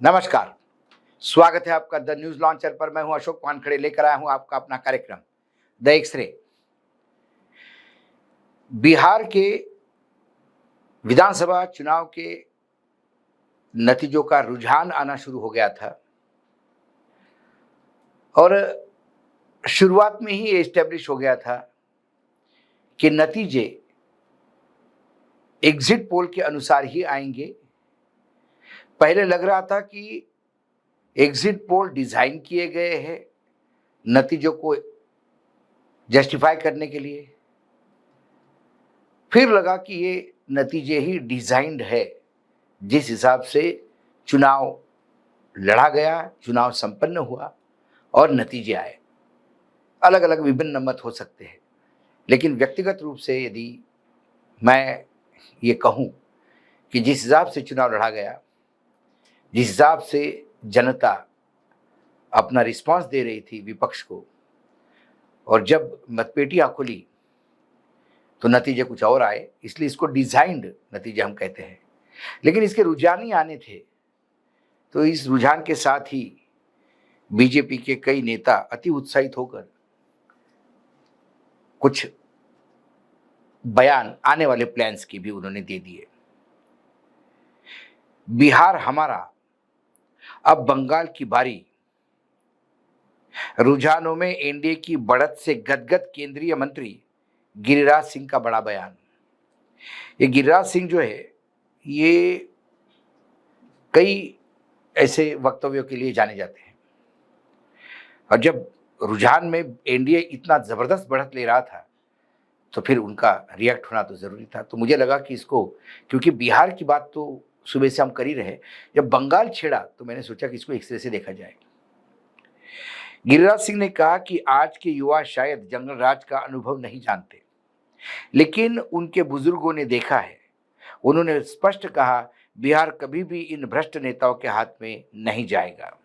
नमस्कार। स्वागत है आपका द न्यूज लॉन्चर पर। मैं हूं अशोक वानखड़े, लेकर आया हूं आपका अपना कार्यक्रम द एक्सरे। बिहार के विधानसभा चुनाव के नतीजों का रुझान आना शुरू हो गया था और शुरुआत में ही एस्टेब्लिश हो गया था कि नतीजे एग्जिट पोल के अनुसार ही आएंगे। पहले लग रहा था कि एग्जिट पोल डिजाइन किए गए हैं नतीजों को जस्टिफाई करने के लिए, फिर लगा कि ये नतीजे ही डिजाइंड है जिस हिसाब से चुनाव लड़ा गया, चुनाव संपन्न हुआ और नतीजे आए। अलग अलग विभिन्न मत हो सकते हैं, लेकिन व्यक्तिगत रूप से यदि मैं ये कहूँ कि जिस हिसाब से चुनाव लड़ा गया, जिस हिसाब से जनता अपना रिस्पांस दे रही थी विपक्ष को, और जब मतपेटियां खुली तो नतीजे कुछ और आए, इसलिए इसको डिजाइंड नतीजे हम कहते हैं। लेकिन इसके रुझान ही आने थे, तो इस रुझान के साथ ही बीजेपी के कई नेता अति उत्साहित होकर कुछ बयान आने वाले प्लान्स की भी उन्होंने दे दिए। बिहार हमारा, अब बंगाल की बारी। रुझानों में एनडीए की बढ़त से गदगद केंद्रीय मंत्री गिरिराज सिंह का बड़ा बयान। ये गिरिराज सिंह जो है, ये कई ऐसे वक्तव्यों के लिए जाने जाते हैं, और जब रुझान में एनडीए इतना जबरदस्त बढ़त ले रहा था तो फिर उनका रिएक्ट होना तो जरूरी था। तो मुझे लगा कि इसको, क्योंकि बिहार की बात तो सुबह से हम कर ही रहे, जब बंगाल छेड़ा तो मैंने सोचा कि इसको एक्सरे से देखा जाए। गिरिराज सिंह ने कहा कि आज के युवा शायद जंगल राज का अनुभव नहीं जानते, लेकिन उनके बुजुर्गों ने देखा है। उन्होंने स्पष्ट कहा, बिहार कभी भी इन भ्रष्ट नेताओं के हाथ में नहीं जाएगा।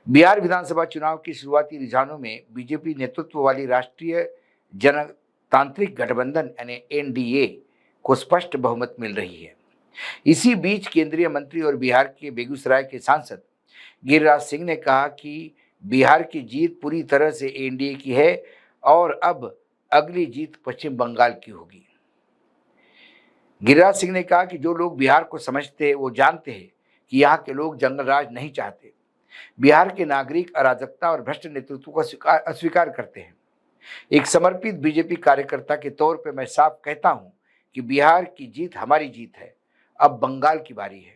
बिहार विधानसभा चुनाव की शुरुआती रुझानों में बीजेपी नेतृत्व वाली राष्ट्रीय जनतांत्रिक गठबंधन यानी एनडीए को स्पष्ट बहुमत मिल रही है। इसी बीच केंद्रीय मंत्री और बिहार के बेगूसराय के सांसद गिरिराज सिंह ने कहा कि बिहार की जीत पूरी तरह से एनडीए की है और अब अगली जीत पश्चिम बंगाल की होगी। गिरिराज सिंह ने कहा कि जो लोग बिहार को समझते हैं वो जानते हैं कि यहाँ के लोग जंगल राज नहीं चाहते। बिहार के नागरिक अराजकता और भ्रष्ट नेतृत्व को अस्वीकार करते हैं। एक समर्पित बीजेपी कार्यकर्ता के तौर पर मैं साफ कहता हूं कि बिहार की जीत हमारी जीत है, अब बंगाल की बारी है।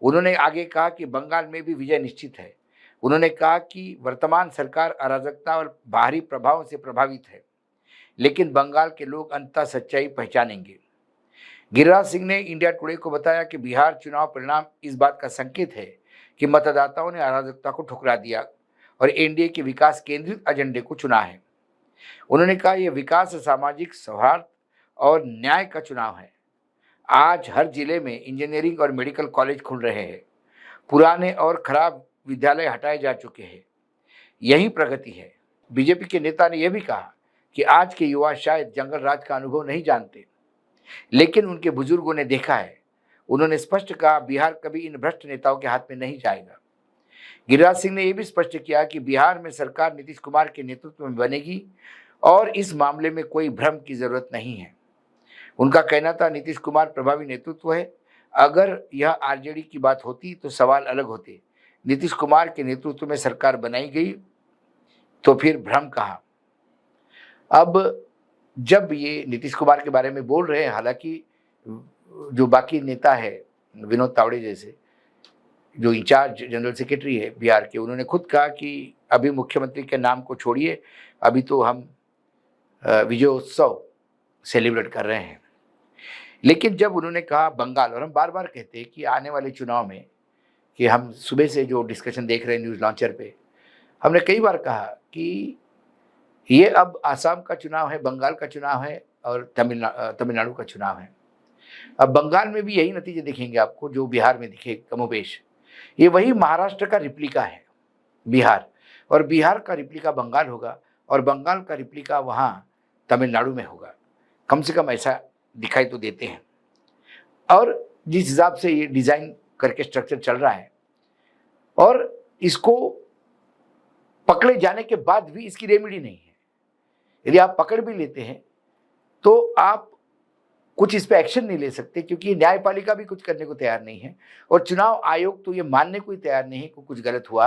उन्होंने आगे कहा कि बंगाल में भी विजय निश्चित है। उन्होंने कहा कि वर्तमान सरकार अराजकता और बाहरी प्रभावों से प्रभावित है, लेकिन बंगाल के लोग अंततः सच्चाई पहचानेंगे। गिरिराज सिंह ने इंडिया टुडे को बताया कि बिहार चुनाव परिणाम इस बात का संकेत है कि मतदाताओं ने अराजकता को ठुकरा दिया और एनडीए के विकास केंद्रित एजेंडे को चुना है। उन्होंने कहा, यह विकास, सामाजिक सौहार्द और न्याय का चुनाव है। आज हर जिले में इंजीनियरिंग और मेडिकल कॉलेज खुल रहे हैं। पुराने और खराब विद्यालय हटाए जा चुके हैं। यही प्रगति है। बीजेपी के नेता ने यह भी कहा कि आज के युवा शायद जंगल राज का अनुभव नहीं जानते, लेकिन उनके बुजुर्गों ने देखा है। उन्होंने स्पष्ट कहा, बिहार कभी इन भ्रष्ट नेताओं के हाथ में नहीं जाएगा। गिरिराज सिंह ने यह भी स्पष्ट किया कि बिहार में सरकार नीतीश कुमार के नेतृत्व में बनेगी और इस मामले में कोई भ्रम की जरूरत नहीं है। उनका कहना था, नीतीश कुमार प्रभावी नेतृत्व है। अगर यह आरजेडी की बात होती तो सवाल अलग होते। नीतीश कुमार के नेतृत्व में सरकार बनाई गई तो फिर भ्रम कहाँ। अब जब ये नीतीश कुमार के बारे में बोल रहे हैं, हालांकि जो बाकी नेता है विनोद तावड़े जैसे, जो इंचार्ज जनरल सेक्रेटरी है बिहार के, उन्होंने खुद कहा कि अभी मुख्यमंत्री के नाम को छोड़िए, अभी तो हम विजयोत्सव सेलिब्रेट कर रहे हैं। लेकिन जब उन्होंने कहा बंगाल, और हम बार बार कहते हैं कि आने वाले चुनाव में, कि हम सुबह से जो डिस्कशन देख रहे हैं न्यूज़ लॉन्चर पे, हमने कई बार कहा कि ये अब आसाम का चुनाव है, बंगाल का चुनाव है और तमिलनाडु का चुनाव है। अब बंगाल में भी यही नतीजे दिखेंगे आपको जो बिहार में दिखे कमोबेश। ये वही महाराष्ट्र का रिप्लिका है बिहार, और बिहार का रिप्लिका बंगाल होगा, और बंगाल का रिप्लिका वहाँ तमिलनाडु में होगा। कम से कम ऐसा दिखाई तो देते हैं। और जिस हिसाब से ये डिज़ाइन करके स्ट्रक्चर चल रहा है, और इसको पकड़े जाने के बाद भी इसकी रेमेडी नहीं है। यदि आप पकड़ भी लेते हैं तो आप कुछ इस पे एक्शन नहीं ले सकते, क्योंकि न्यायपालिका भी कुछ करने को तैयार नहीं है, और चुनाव आयोग तो ये मानने को ही तैयार नहीं है कि कुछ गलत हुआ।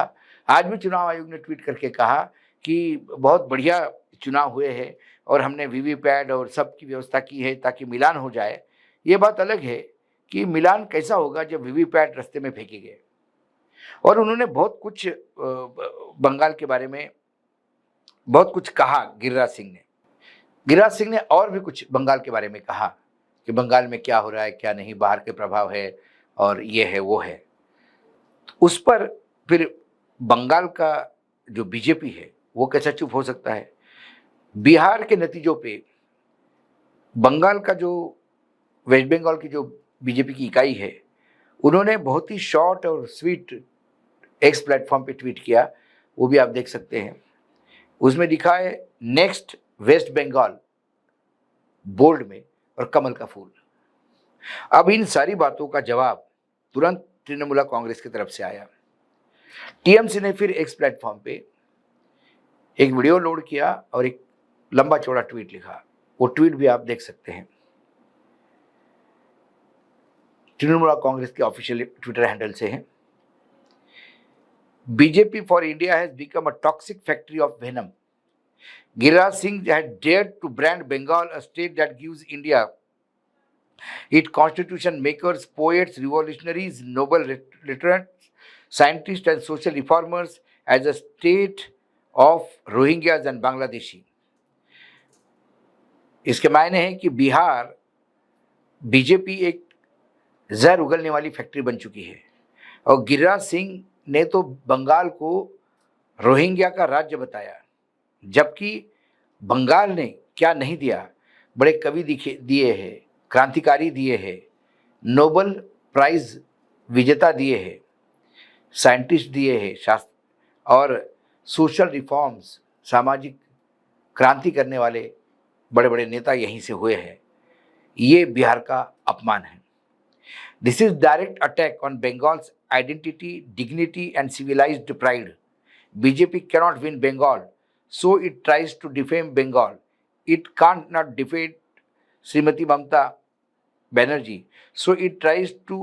आज भी चुनाव आयोग ने ट्वीट करके कहा कि बहुत बढ़िया चुनाव हुए हैं और हमने वीवीपैट और सब की व्यवस्था की है ताकि मिलान हो जाए। ये बात अलग है कि मिलान कैसा होगा जब वीवीपैट रास्ते में फेंके गए। और उन्होंने बहुत कुछ बंगाल के बारे में बहुत कुछ कहा गिरिराज सिंह ने और भी कुछ बंगाल के बारे में कहा कि बंगाल में क्या हो रहा है, क्या नहीं, बाहर के प्रभाव है और ये है वो है। उस पर फिर बंगाल का जो बीजेपी है वो कैसा चुप हो सकता है। बिहार के नतीजों पे बंगाल का जो वेस्ट बंगाल की जो बीजेपी की इकाई है, उन्होंने बहुत ही शॉर्ट और स्वीट एक्स प्लेटफॉर्म पे ट्वीट किया, वो भी आप देख सकते हैं। उसमें लिखा है नेक्स्ट वेस्ट बंगाल बोल्ड में और कमल का फूल। अब इन सारी बातों का जवाब तुरंत तृणमूल कांग्रेस की तरफ से आया। टीएमसी ने फिर एक्स प्लेटफॉर्म पे एक वीडियो लोड किया और एक लंबा चौड़ा ट्वीट लिखा। वो ट्वीट भी आप देख सकते हैं, तृणमूल कांग्रेस के ऑफिशियल ट्विटर हैंडल से है। BJP for India has become a toxic factory of venom. Giriraj Singh had dared to brand Bengal a state that gives India its constitution makers, poets, revolutionaries, Nobel literates, scientists and social reformers as a state of Rohingyas and Bangladeshi. इसके मायने हैं कि Bihar BJP एक जहर उगलने वाली factory बन चुकी है, और गिरिराज सिंह ने तो बंगाल को रोहिंग्या का राज्य बताया, जबकि बंगाल ने क्या नहीं दिया। बड़े कवि दिए हैं, क्रांतिकारी दिए हैं, नोबेल प्राइज विजेता दिए हैं, साइंटिस्ट दिए हैं, शास्त्र और सोशल रिफॉर्म्स, सामाजिक क्रांति करने वाले बड़े बड़े नेता यहीं से हुए हैं। ये बिहार का अपमान है। This is direct attack on Bengal's identity, dignity and civilised pride. BJP cannot win Bengal, so it tries to defame Bengal. It can't not defeat Srimati Mamata Banerjee, so it tries to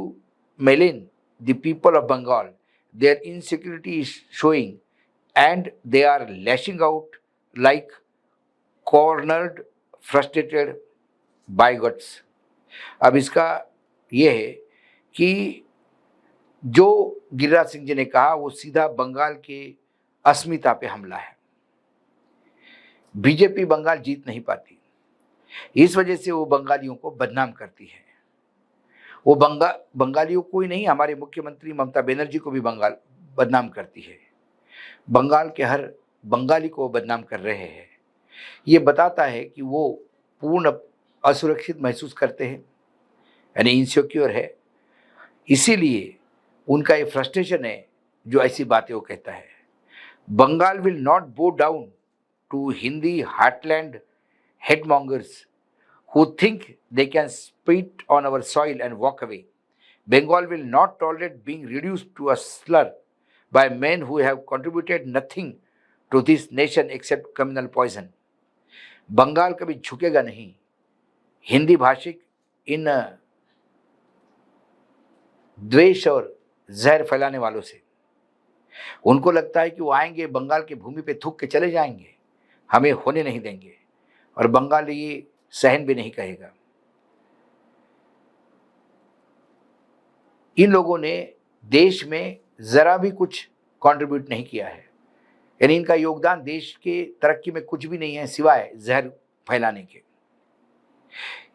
malign the people of Bengal. Their insecurity is showing and they are lashing out like cornered, frustrated bigots. अब इसका ये है कि जो गिरिराज सिंह जी ने कहा वो सीधा बंगाल के अस्मिता पे हमला है। बीजेपी बंगाल जीत नहीं पाती, इस वजह से वो बंगालियों को बदनाम करती है। वो बंगालियों को ही नहीं, हमारे मुख्यमंत्री ममता बनर्जी को भी बंगाल बदनाम करती है। बंगाल के हर बंगाली को बदनाम कर रहे हैं। ये बताता है कि वो पूर्ण असुरक्षित महसूस करते हैं, यानी इनसिक्योर है। इसीलिए उनका ये फ्रस्ट्रेशन है जो ऐसी बातें वो कहता है। Bengal will not bow down to Hindi heartland headmongers who think they can spit on our soil and walk away. Bengal will not tolerate being reduced to a slur by men who have contributed nothing to this nation except criminal poison. Bengal कभी झुकेगा नहीं हिंदी भाषिक इन द्वेष और जहर फैलाने वालों से। उनको लगता है कि वो आएंगे, बंगाल की भूमि पे थूक के चले जाएंगे, हमें होने नहीं देंगे, और बंगाल ये सहन भी नहीं कहेगा। इन लोगों ने देश में जरा भी कुछ कंट्रीब्यूट नहीं किया है, यानी इनका योगदान देश के तरक्की में कुछ भी नहीं है सिवाय जहर फैलाने के।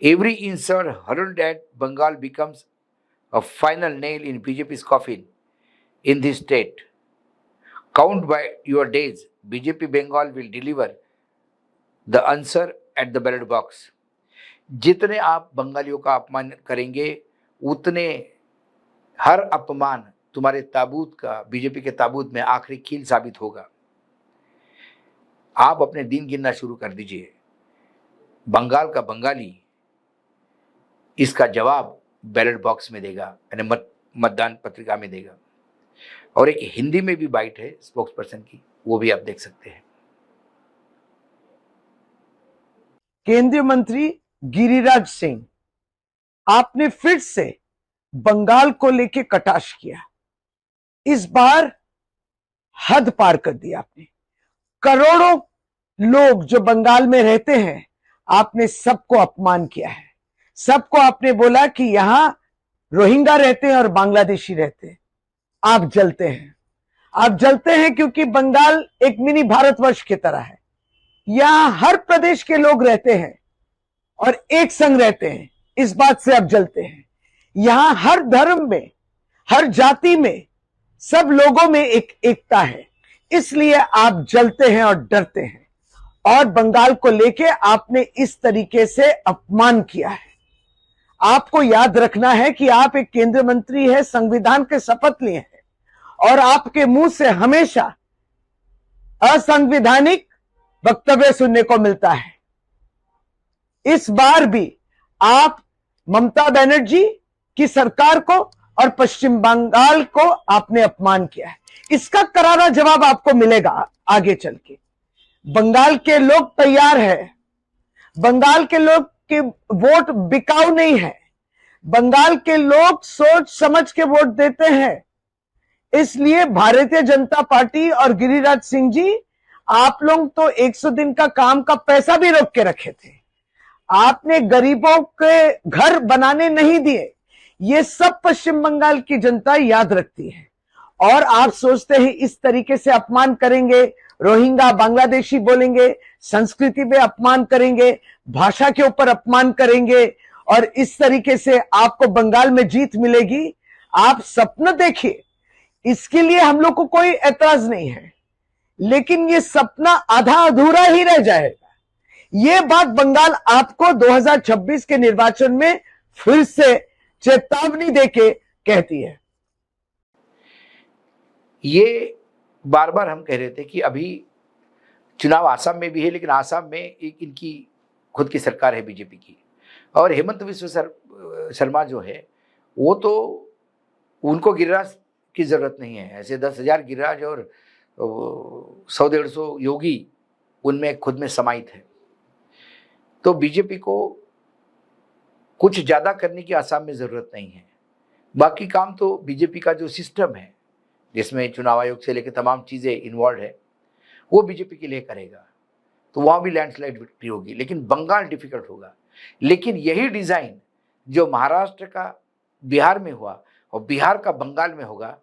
Every insult hurled at Bengal becomes a final nail in BJP's coffin in this state. Count by your days. BJP Bengal will deliver the answer at the ballot box. जितने आप बंगालियों का अपमान करेंगे उतने हर अपमान तुम्हारे ताबूत का, बीजेपी के ताबूत में आखिरी कील साबित होगा। आप अपने दिन गिनना शुरू कर दीजिए। बंगाल का बंगाली इसका जवाब बैलेट बॉक्स में देगा, यानी मतदान पत्रिका में देगा। और एक हिंदी में भी बाइट है स्पोक्स पर्सन की, वो भी आप देख सकते हैं। केंद्रीय मंत्री गिरिराज सिंह, आपने फिर से बंगाल को लेके कटाक्ष किया। इस बार हद पार कर दी आपने। करोड़ों लोग जो बंगाल में रहते हैं, आपने सबको अपमान किया है। सबको आपने बोला कि यहां रोहिंग्या रहते हैं और बांग्लादेशी रहते हैं। आप जलते हैं। आप जलते हैं क्योंकि बंगाल एक मिनी भारतवर्ष की तरह है। यहां हर प्रदेश के लोग रहते हैं और एक संग रहते हैं। इस बात से आप जलते हैं। यहां हर धर्म में, हर जाति में, सब लोगों में एक एकता है। इसलिए आप जलते हैं और डरते हैं। और बंगाल को लेके आपने इस तरीके से अपमान किया है। आपको याद रखना है कि आप एक केंद्रीय मंत्री है, संविधान के शपथ लिए हैं, और आपके मुंह से हमेशा असंवैधानिक वक्तव्य सुनने को मिलता है। इस बार भी आप ममता बनर्जी की सरकार को और पश्चिम बंगाल को आपने अपमान किया है। इसका करारा जवाब आपको मिलेगा आगे चल के। बंगाल के लोग तैयार है। बंगाल के लोग के वोट बिकाऊ नहीं है। बंगाल के लोग सोच समझ के वोट देते हैं। इसलिए भारतीय जनता पार्टी और गिरिराज सिंह जी, आप लोग तो 100 दिन का काम का पैसा भी रोक के रखे थे। आपने गरीबों के घर बनाने नहीं दिए। ये सब पश्चिम बंगाल की जनता याद रखती है। और आप सोचते हैं इस तरीके से अपमान करेंगे, रोहिंग्या बांग्लादेशी बोलेंगे, संस्कृति पे अपमान करेंगे, भाषा के ऊपर अपमान करेंगे, और इस तरीके से आपको बंगाल में जीत मिलेगी। आप सपना देखिए, इसके लिए हम लोग को कोई एतराज नहीं है, लेकिन ये सपना आधा अधूरा ही रह जाएगा। ये बात बंगाल आपको 2026 के निर्वाचन में फिर से चेतावनी देके कहती है। ये बार बार हम कह रहे थे कि अभी चुनाव आसाम में भी है, लेकिन आसाम में एक इनकी खुद की सरकार है बीजेपी की, और हेमंत बिस्वा शर्मा जो है वो तो, उनको गिरिराज की जरूरत नहीं है। ऐसे 10,000 गिरिराज और 100-150 योगी उनमें खुद में समाहित है। तो बीजेपी को कुछ ज्यादा करने की आसाम में जरूरत नहीं है। बाकी काम तो बीजेपी का जो सिस्टम है, जिसमें चुनाव आयोग से लेकर तमाम चीजें इन्वॉल्व है, वो बीजेपी के लिए करेगा। तो वहां भी लैंडस्लाइड विक्ट्री होगी, लेकिन बंगाल डिफिकल्ट होगा। लेकिन यही डिजाइन जो महाराष्ट्र का बिहार में हुआ और बिहार का बंगाल में होगा,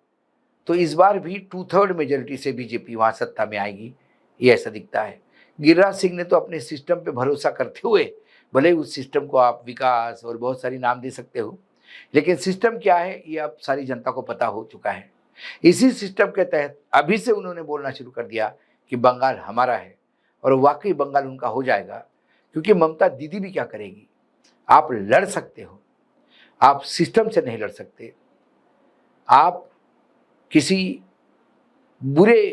तो इस बार भी 2/3 मेजोरिटी से बीजेपी वहां सत्ता में आएगी, ये ऐसा दिखता है। गिरिराज सिंह ने तो अपने सिस्टम पे भरोसा करते हुए, भले उस सिस्टम को आप विकास और बहुत सारी नाम दे सकते हो, लेकिन सिस्टम क्या है ये अब सारी जनता को पता हो चुका है। इसी सिस्टम के तहत अभी से उन्होंने बोलना शुरू कर दिया कि बंगाल हमारा है, और वाकई बंगाल उनका हो जाएगा। क्योंकि ममता दीदी भी क्या करेगी, आप लड़ सकते हो, आप सिस्टम से नहीं लड़ सकते। आप किसी बुरे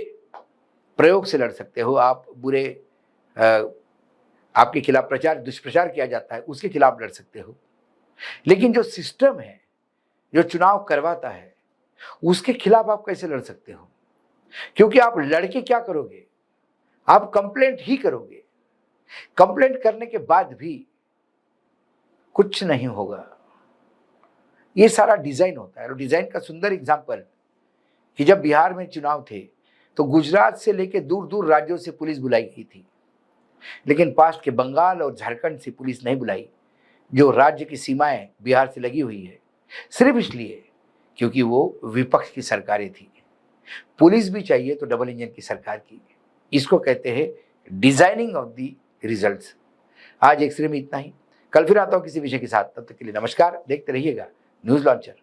प्रयोग से लड़ सकते हो, आप बुरे आपके खिलाफ दुष्प्रचार किया जाता है, उसके खिलाफ लड़ सकते हो। लेकिन जो सिस्टम है, जो चुनाव करवाता है, उसके खिलाफ आप कैसे लड़ सकते हो? क्योंकि आप लड़के क्या करोगे, आप कंप्लेंट ही करोगे। कंप्लेंट करने के बाद भी कुछ नहीं होगा। ये सारा डिजाइन होता है। और डिजाइन का सुंदर एग्जांपल कि जब बिहार में चुनाव थे तो गुजरात से लेकर दूर दूर राज्यों से पुलिस बुलाई गई थी, लेकिन पास के बंगाल और झारखंड से पुलिस नहीं बुलाई, जो राज्य की सीमाएं बिहार से लगी हुई है, सिर्फ इसलिए क्योंकि वो विपक्ष की सरकारें थी। पुलिस भी चाहिए तो डबल इंजन की सरकार की। इसको कहते हैं डिजाइनिंग ऑफ द रिजल्ट्स। आज एक्सरे में इतना ही। कल फिर आता हूं किसी विषय के साथ। तब तक के लिए नमस्कार। देखते रहिएगा न्यूज लॉन्चर।